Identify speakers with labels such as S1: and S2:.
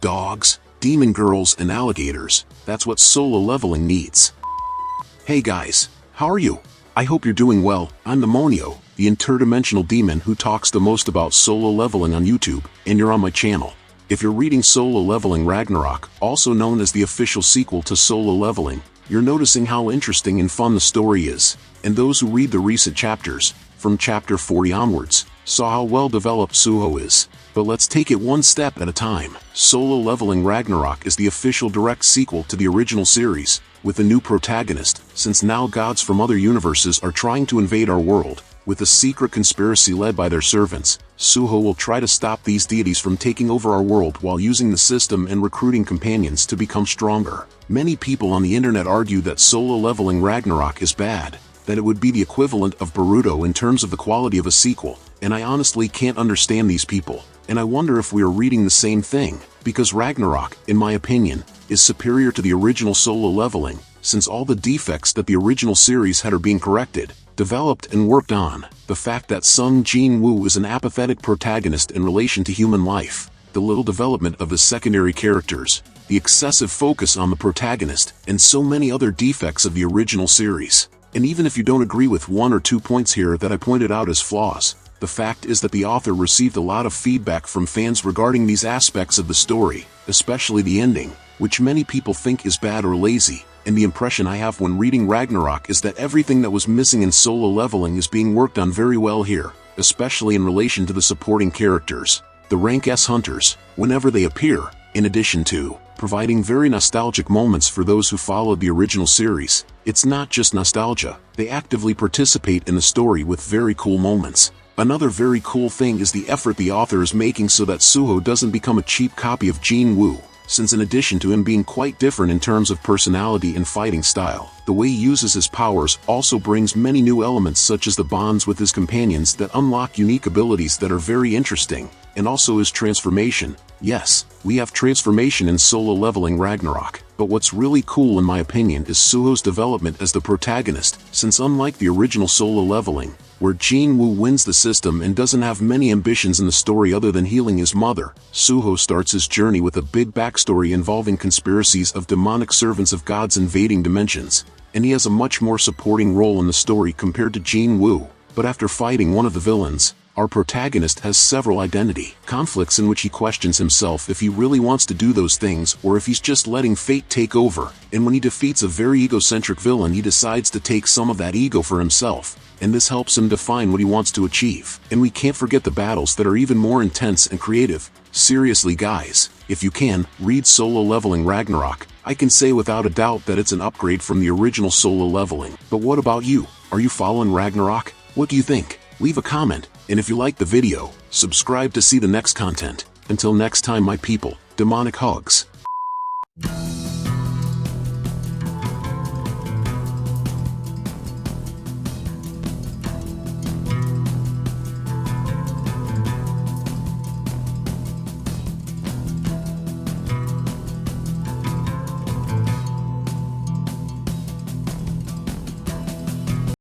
S1: dogs, demon girls, and alligators. That's what solo leveling needs. Hey guys, how are you? I hope you're doing well. I'm Demonio, the interdimensional demon who talks the most about solo leveling on YouTube, and you're on my channel. If you're reading Solo Leveling Ragnarok, also known as the official sequel to Solo Leveling, you're noticing how interesting and fun the story is, and those who read the recent chapters, from chapter 40 onwards, saw how well developed Suho is. But let's take it one step at a time. Solo Leveling Ragnarok is the official direct sequel to the original series, with a new protagonist, since now gods from other universes are trying to invade our world. With a secret conspiracy led by their servants, Suho will try to stop these deities from taking over our world while using the system and recruiting companions to become stronger. Many people on the internet argue that Solo Leveling Ragnarok is bad, that it would be the equivalent of Boruto in terms of the quality of a sequel, and I honestly can't understand these people, and I wonder if we are reading the same thing, because Ragnarok, in my opinion, is superior to the original Solo Leveling, since all the defects that the original series had are being corrected, developed and worked on. The fact that Sung Jin-woo is an apathetic protagonist in relation to human life, the little development of the secondary characters, the excessive focus on the protagonist, and so many other defects of the original series. And even if you don't agree with one or 2 points here that I pointed out as flaws, the fact is that the author received a lot of feedback from fans regarding these aspects of the story, especially the ending, which many people think is bad or lazy, and the impression I have when reading Ragnarok is that everything that was missing in Solo Leveling is being worked on very well here, especially in relation to the supporting characters, the Rank S hunters, whenever they appear, in addition to providing very nostalgic moments for those who followed the original series. It's not just nostalgia, they actively participate in the story with very cool moments. Another very cool thing is the effort the author is making so that Suho doesn't become a cheap copy of Jin-woo, since in addition to him being quite different in terms of personality and fighting style, the way he uses his powers also brings many new elements such as the bonds with his companions that unlock unique abilities that are very interesting, and also his transformation. Yes, we have transformation in Solo Leveling Ragnarok, but what's really cool in my opinion is Suho's development as the protagonist, since unlike the original Solo Leveling, where Jin-woo wins the system and doesn't have many ambitions in the story other than healing his mother, Suho starts his journey with a big backstory involving conspiracies of demonic servants of gods invading dimensions, and he has a much more supporting role in the story compared to Jin-woo. But after fighting one of the villains, our protagonist has several identity conflicts in which he questions himself if he really wants to do those things or if he's just letting fate take over, and when he defeats a very egocentric villain he decides to take some of that ego for himself, and this helps him define what he wants to achieve. And we can't forget the battles that are even more intense and creative. Seriously guys, if you can, read Solo Leveling Ragnarok. I can say without a doubt that it's an upgrade from the original Solo Leveling. But what about you? Are you following Ragnarok? What do you think? Leave a comment, and if you liked the video, subscribe to see the next content. Until next time my people, demonic hugs.